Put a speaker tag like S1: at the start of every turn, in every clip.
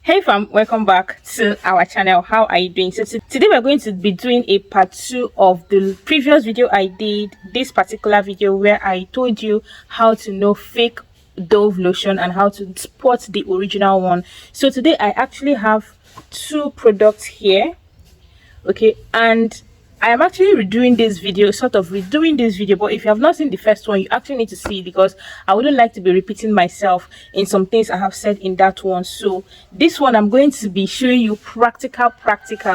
S1: Hey fam, welcome back to our channel. How are you doing? So today we're going to be doing a part 2 of the previous video I did, this particular video where I told you how to know fake Dove lotion and how to spot the original one. So today I actually have 2 products here, okay, and I am actually redoing this video, but if you have not seen the first one, you actually need to see it, because I wouldn't like to be repeating myself in some things I have said in that one. So this one I'm going to be showing you practical,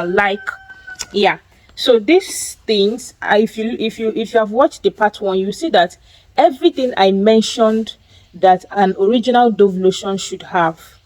S1: like, yeah. So these things, if you have watched the part 1, you see that everything I mentioned that an original Dove lotion should have,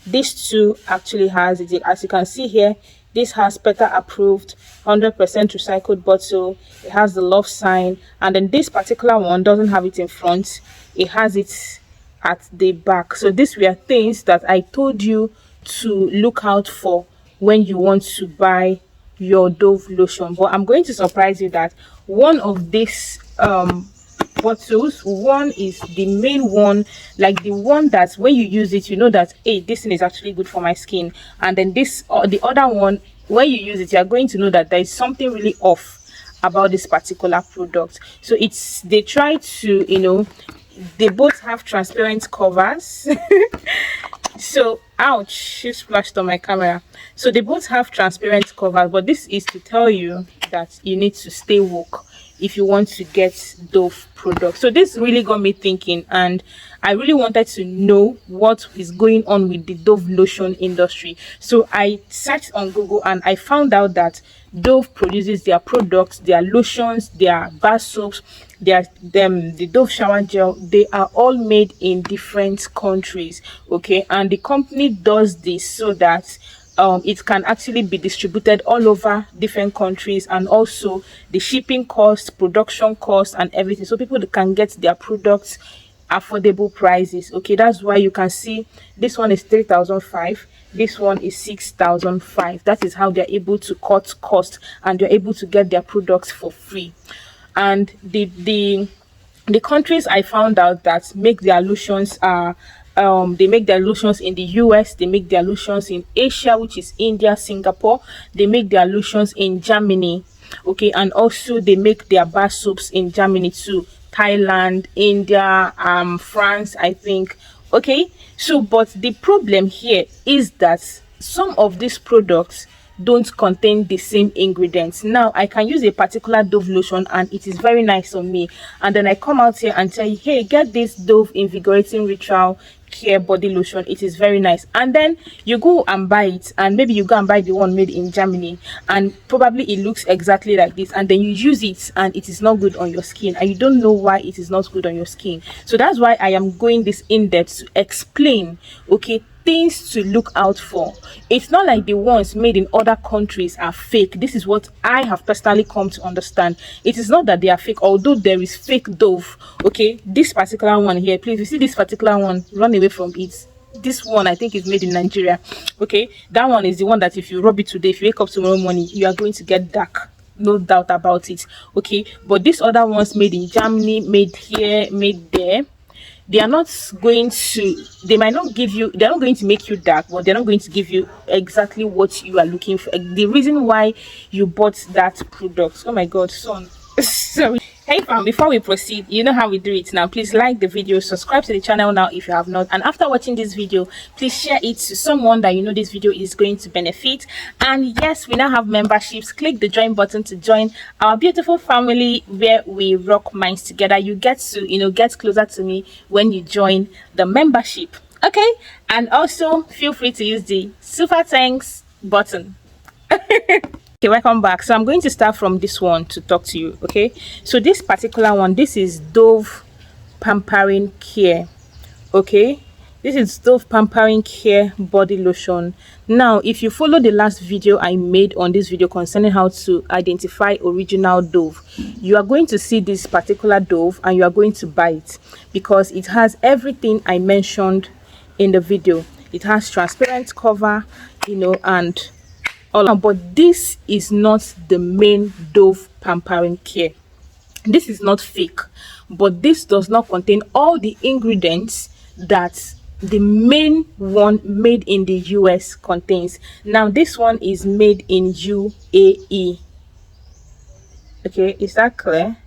S1: these 2 actually has it. As you can see here, this has PETA approved 100% recycled bottle. It has the love sign, and then this particular one doesn't have it in front, it has it at the back. So these were things that I told you to look out for when you want to buy your Dove lotion. But I'm going to surprise you that one of these bottles, one is the main one, like the one that when you use it, you know that, hey, this thing is actually good for my skin. And then this, or the other one, when you use it, you are going to know that there is something really off about this particular product. So it's, they try to, you know, they both have transparent covers. So ouch, she splashed on my camera. So they both have transparent covers, but this is to tell you that you need to stay woke if you want to get Dove products. So this really got me thinking, and I really wanted to know what is going on with the Dove lotion industry. So I searched on Google and I found out that Dove produces their products, their lotions, their bar soaps, the Dove shower gel. They are all made in different countries, okay, and the company does this so that it can actually be distributed all over different countries, and also the shipping costs, production costs, and everything, so people can get their products affordable prices. Okay, that's why you can see this one is 3,500, this one is 6,500. That is how they're able to cut cost, and they're able to get their products for free. And the countries I found out that make their lotions are they make their lotions in the US, they make their lotions in Asia, which is India, Singapore, they make their lotions in Germany, okay, and also they make their bar soaps in Germany too, Thailand, India, France, I think. Okay, so but the problem here is that some of these products don't contain the same ingredients. Now I can use a particular Dove lotion and it is very nice on me, and then I come out here and tell you, hey, get this Dove invigorating ritual care body lotion, it is very nice, and then you go and buy it, and maybe you go and buy the one made in Germany, and probably it looks exactly like this, and then you use it and it is not good on your skin, and you don't know why it is not good on your skin. So that's why I am going this in depth to explain, okay, things to look out for. It's not like the ones made in other countries are fake. This is what I have personally come to understand. It is not that they are fake, although there is fake Dove. Okay, this particular one here, please, you see this particular one, run away from it. This one I think is made in Nigeria. Okay, that one is the one that if you rub it today, if you wake up tomorrow morning, you are going to get dark, no doubt about it. Okay, but these other ones made in Germany, made here, made there, they are not going to, they might not give you, they're not going to make you dark, but they're not going to give you exactly what you are looking for, the reason why you bought that product. Oh my god, son. Sorry. Hey fam, before we proceed, you know how we do it now. Please like the video, subscribe to the channel now if you have not, and after watching this video, please share it to someone that you know this video is going to benefit. And yes, we now have memberships. Click the join button to join our beautiful family where we rock minds together. You get to, you know, get closer to me when you join the membership, okay? And also feel free to use the super thanks button. Okay, welcome back. So I'm going to start from this one to talk to you, okay? So this particular one, this is Dove Pampering Care, okay? This is Dove Pampering Care body lotion. Now if you follow the last video I made on this video concerning how to identify original Dove, you are going to see this particular Dove and you are going to buy it because it has everything I mentioned in the video. It has transparent cover, you know, and but this is not the main Dove Pampering Care. This is not fake, but this does not contain all the ingredients that the main one made in the US contains. Now this one is made in UAE. Okay, is that clear?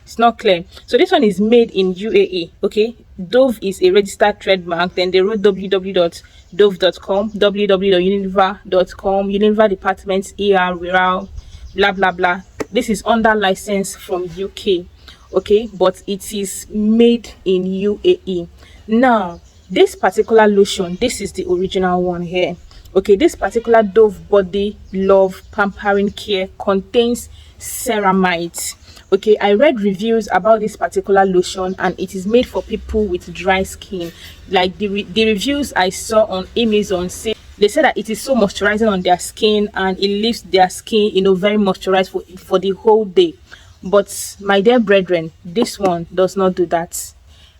S1: It's not clear. So this one is made in UAE. Okay, Dove is a registered trademark. Then they wrote www.dove.com, www.unilever.com, Unilever departments, Real, blah blah blah. This is under license from UK. Okay, but it is made in UAE. Now this particular lotion, this is the original one here. Okay, this particular Dove Body Love Pampering Care contains ceramides. Okay, I read reviews about this particular lotion, and it is made for people with dry skin. Like the reviews I saw on Amazon say, they said that it is so moisturizing on their skin, and it leaves their skin, you know, very moisturized for the whole day. But my dear brethren, this one does not do that.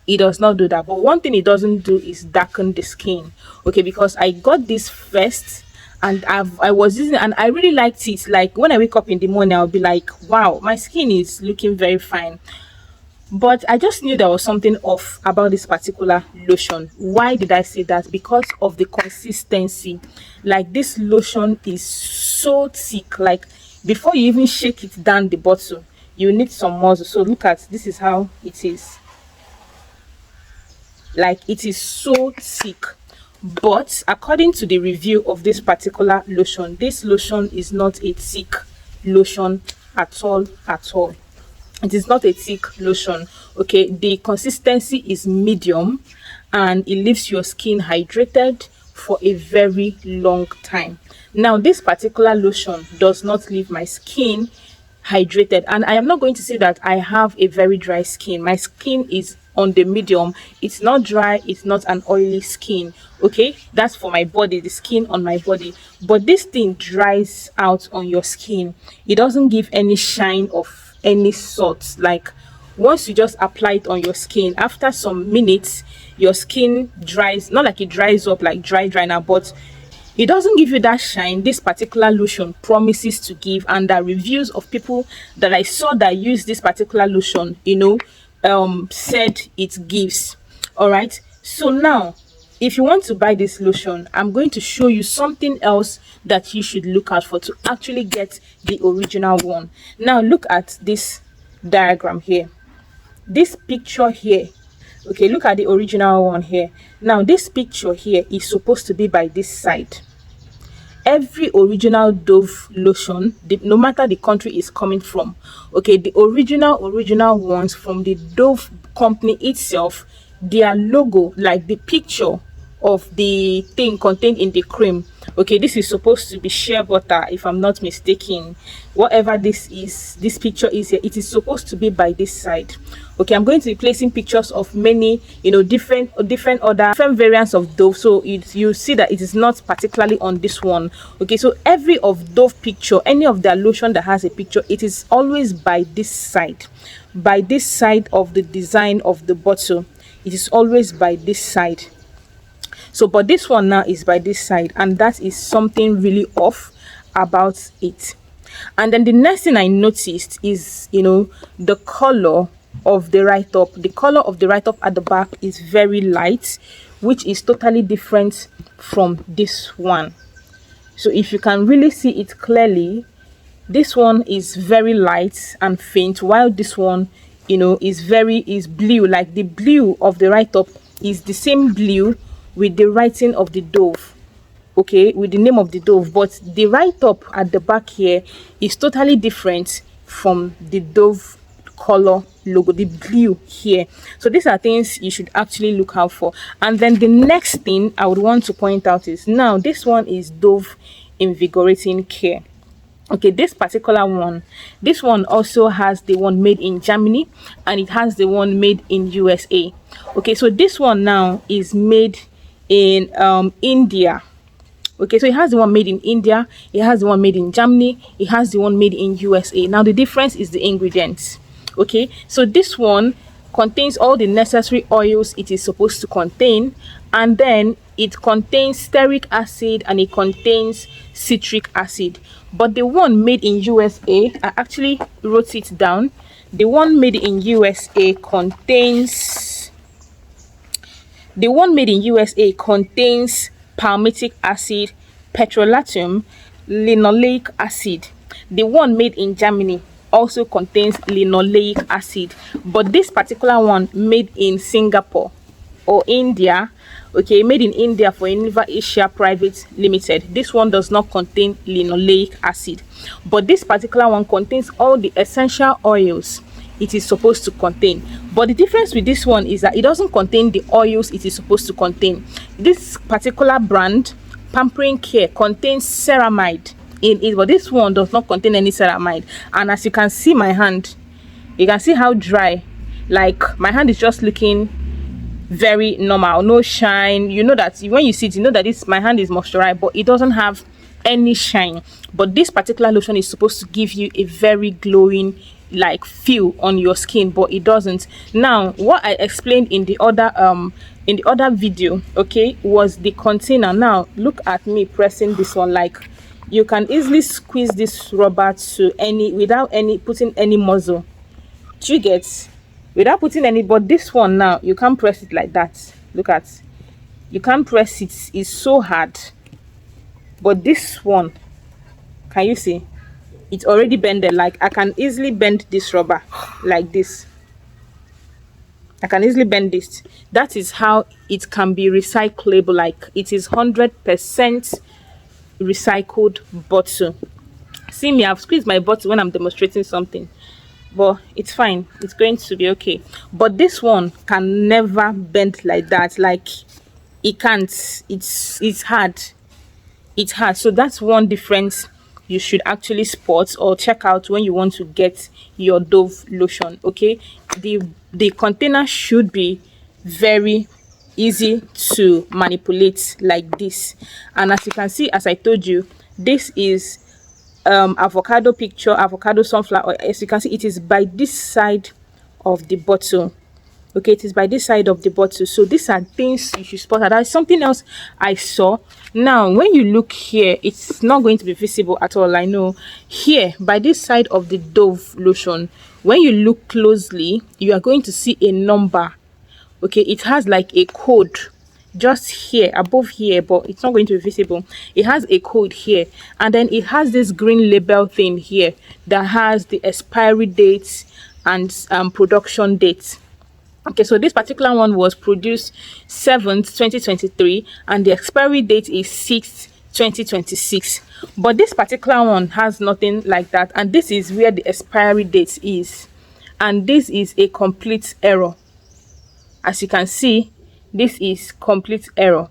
S1: It does not do that. But one thing it doesn't do is darken the skin. Okay, because I got this first, and I was using it, and I really liked it. Like when I wake up in the morning, I'll be like, wow, my skin is looking very fine. But I just knew there was something off about this particular lotion. Why did I say that? Because of the consistency. Like this lotion is so thick. Like before you even shake it down the bottle, you need some muscle. So look at, this is how it is. Like it is so thick. But according to the review of this particular lotion, this lotion is not a thick lotion at all. It is not a thick lotion. Okay, the consistency is medium, and it leaves your skin hydrated for a very long time. Now this particular lotion does not leave my skin hydrated, and I am not going to say that I have a very dry skin. My skin is on the medium. It's not dry, it's not an oily skin. Okay, that's for my body, the skin on my body. But this thing dries out on your skin. It doesn't give any shine of any sort. Like once you just apply it on your skin, after some minutes your skin dries, not like it dries up like dry now, but it doesn't give you that shine this particular lotion promises to give. And the reviews of people that I saw that use this particular lotion, you know, said it gives. All right, so now if you want to buy this lotion, I'm going to show you something else that you should look out for to actually get the original one. Now look at this diagram here, this picture here. Okay, look at the original one here. Now this picture here is supposed to be by this side. Every original Dove lotion, no matter the country is coming from, okay, the original ones from the Dove company itself, their logo, like the picture of the thing contained in the cream, okay, this is supposed to be shea butter, if I'm not mistaken. Whatever this is, this picture is here, it is supposed to be by this side. Okay, I'm going to be placing pictures of many, you know, different variants of Dove, so you see that it is not particularly on this one. Okay, so every of Dove picture, any of their lotion that has a picture, it is always by this side of the design of the bottle. It is always by this side. So but this one now is by this side, and that is something really off about it. And then the next thing I noticed is, you know, the color of the write-up. The color of the write-up at the back is very light, which is totally different from this one. So if you can really see it clearly, this one is very light and faint, while this one, you know, is blue. Like the blue of the write-up is the same blue with the writing of the Dove, okay, with the name of the Dove, but the write-up at the back here is totally different from the Dove color logo, the blue here. So these are things you should actually look out for. And then the next thing I would want to point out is, now this one is Dove Invigorating Care. Okay, this particular one, this one also has the one made in Germany, and it has the one made in USA. Okay, so this one now is made in India. Okay, so it has the one made in India, it has the one made in Germany, it has the one made in USA. Now the difference is the ingredients. Okay, so this one contains all the necessary oils it is supposed to contain, and then it contains stearic acid and it contains citric acid. But the one made in USA, I actually wrote it down, the one made in USA contains The one made in USA contains palmitic acid, petrolatum, linoleic acid. The one made in Germany also contains linoleic acid, but this particular one made in Singapore or India, okay, made in India for Unilever Asia Private Limited, this one does not contain linoleic acid, but this particular one contains all the essential oils it is supposed to contain. But the difference with this one is that it doesn't contain the oils it is supposed to contain. This particular brand, Pampering Care, contains ceramide in it, but this one does not contain any ceramide. And as you can see my hand, you can see how dry, like my hand is just looking very normal, no shine. You know that when you see it, you know that this my hand is moisturized, but it doesn't have any shine. But this particular lotion is supposed to give you a very glowing like feel on your skin, but it doesn't. Now what I explained in the other video, okay, was the container. Now look at me pressing this one. Like you can easily squeeze this rubber to any without any putting any muzzle. Do you get? Without putting any, but this one now you can't press it like that. Look at, you can't press it, it's so hard. But this one, can you see it's already bended? Like I can easily bend this rubber like this. I can easily bend this. That is how it can be recyclable. Like it is 100% recycled bottle. See me, I've squeezed my bottle when I'm demonstrating something, but it's fine, it's going to be okay. But this one can never bend like that. Like it can't, it's hard, it's hard. So that's one difference you should actually spot or check out when you want to get your Dove lotion. Okay, the container should be very easy to manipulate like this. And as you can see, as I told you, this is avocado picture, avocado sunflower. As you can see, it is by this side of the bottle. Okay, it is by this side of the bottle. So these are things you should spot. That is something else I saw. Now when you look here, it's not going to be visible at all, I know. Here by this side of the Dove lotion, when you look closely, you are going to see a number. Okay, it has like a code just here above here, but it's not going to be visible. It has a code here, and then it has this green label thing here that has the expiry date and production date. Okay, so this particular one was produced 7th 2023 and the expiry date is 6th 2026. But this particular one has nothing like that, and this is where the expiry date is, and this is a complete error. As you can see, this is complete error.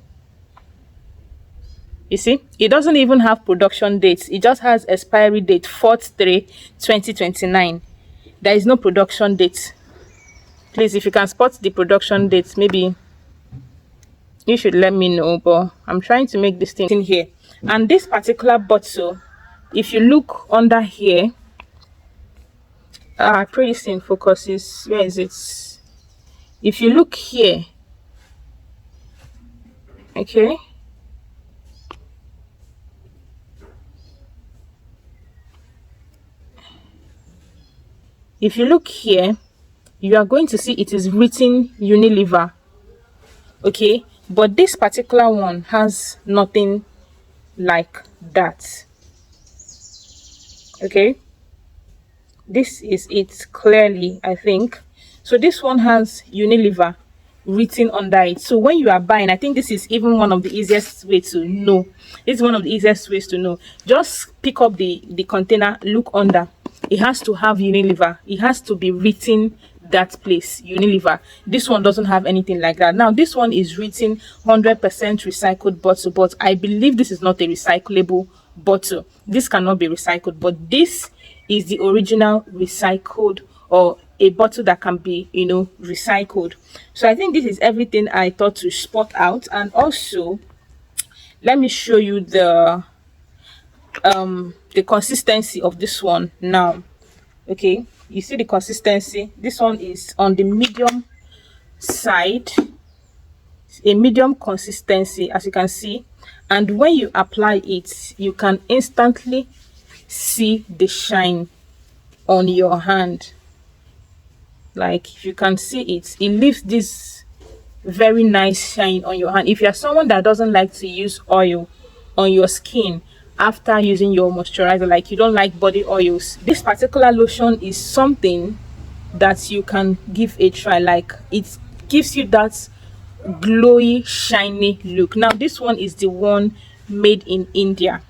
S1: You see, it doesn't even have production dates. It just has expiry date 4th 3 2029. There is no production date. Please, if you can spot the production dates, maybe you should let me know. But I'm trying to make this thing in here. And this particular bottle, if you look under here, I pray this thing focuses. Where is it? If you look here, okay, if you look here, you are going to see it is written Unilever. Okay, but this particular one has nothing like that. Okay, this is it clearly, I think. So this one has Unilever written under it. So when you are buying, I think this is even one of the easiest way to know. This is one of the easiest ways to know. Just pick up the container, look under. It has to have Unilever. It has to be written that place, Unilever. This one doesn't have anything like that. Now this one is written 100% recycled bottle, but I believe this is not a recyclable bottle. This cannot be recycled, but this is the original recycled, or a bottle that can be, you know, recycled. So I think this is everything I thought to spot out. And also let me show you the consistency of this one now. Okay, you see the consistency. This one is on the medium side, a medium consistency, as you can see. And when you apply it, you can instantly see the shine on your hand. Like if you can see it, it leaves this very nice shine on your hand. If you're someone that doesn't like to use oil on your skin after using your moisturizer, like you don't like body oils, this particular lotion is something that you can give a try. Like, it gives you that glowy, shiny look. Now this one is the one made in India.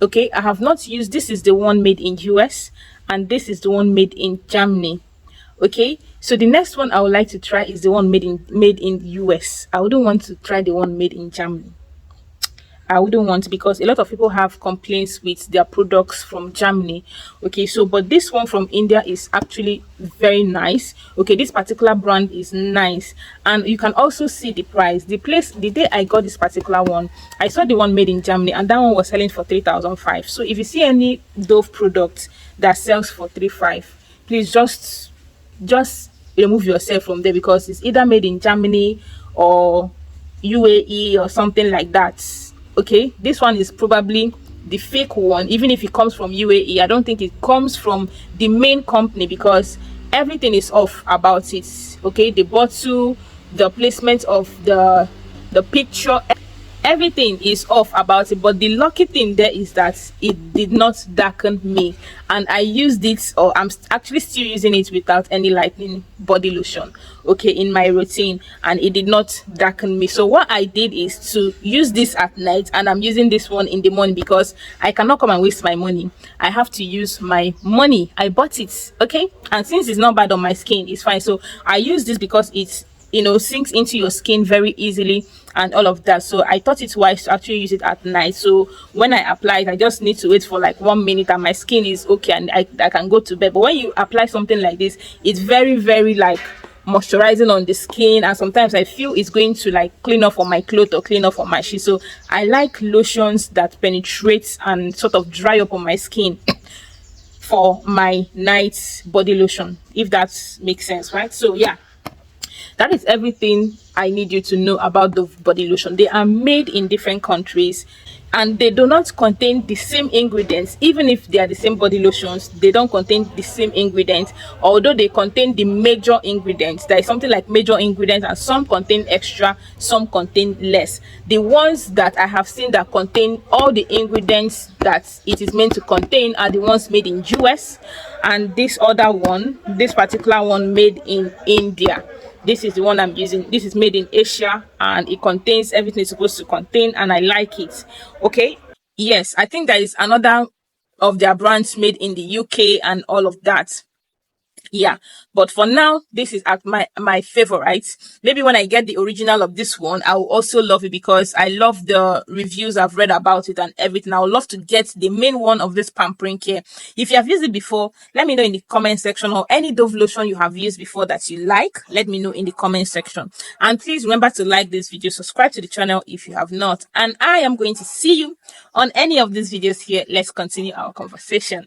S1: Okay, I have not used this. Is the one made in US, and this is the one made in Germany. Okay, so the next one I would like to try is the one made in US. I wouldn't want to try the one made in Germany. I wouldn't want, because a lot of people have complaints with their products from Germany. Okay, so but this one from India is actually very nice. Okay, this particular brand is nice, and you can also see the price. The day I got this particular one, I saw the one made in Germany, and that one was selling for 3,500. So if you see any Dove product that sells for 3,500, please just remove yourself from there, because it's either made in Germany or UAE or something like that. Okay, this one is probably the fake one. Even if it comes from UAE, I don't think it comes from the main company, because everything is off about it. Okay, the bottle, the placement of the picture, everything is off about it. But the lucky thing there is that it did not darken me, and I used it, or I'm actually still using it without any lightening body lotion, okay, in my routine, and it did not darken me. So what I did is to use this at night, and I'm using this one in the morning, because I cannot come and waste my money. I have to use my money. I bought it, okay, and since it's not bad on my skin, it's fine. So I use this because it's, you know, sinks into your skin very easily and all of that. So I thought it's wise to actually use it at night. So when I apply it, I just need to wait for like 1 minute and my skin is okay, and I can go to bed. But when you apply something like this, it's very, very like moisturizing on the skin, and sometimes I feel it's going to like clean off on my clothes or clean off on my sheet. So I like lotions that penetrate and sort of dry up on my skin for my night body lotion, if that makes sense, right? So yeah, that is everything I need you to know about the body lotion. They are made in different countries, and they do not contain the same ingredients. Even if they are the same body lotions, they don't contain the same ingredients, although they contain the major ingredients. There is something like major ingredients, and some contain extra, some contain less. The ones that I have seen that contain all the ingredients that it is meant to contain are the ones made in US, and this other one, this particular one, made in India. This is the one I'm using. This is made in Asia, and it contains everything it's supposed to contain, and I like it. Okay, yes, I think there is another of their brands made in the UK and all of that. Yeah, but for now, this is at my favorite. Maybe when I get the original of this one, I will also love it, because I love the reviews I've read about it and everything. I would love to get the main one of this pampering care. If you have used it before, let me know in the comment section, or any Dove lotion you have used before that you like, let me know in the comment section. And please remember to like this video, subscribe to the channel if you have not, and I am going to see you on any of these videos here. Let's continue our conversation.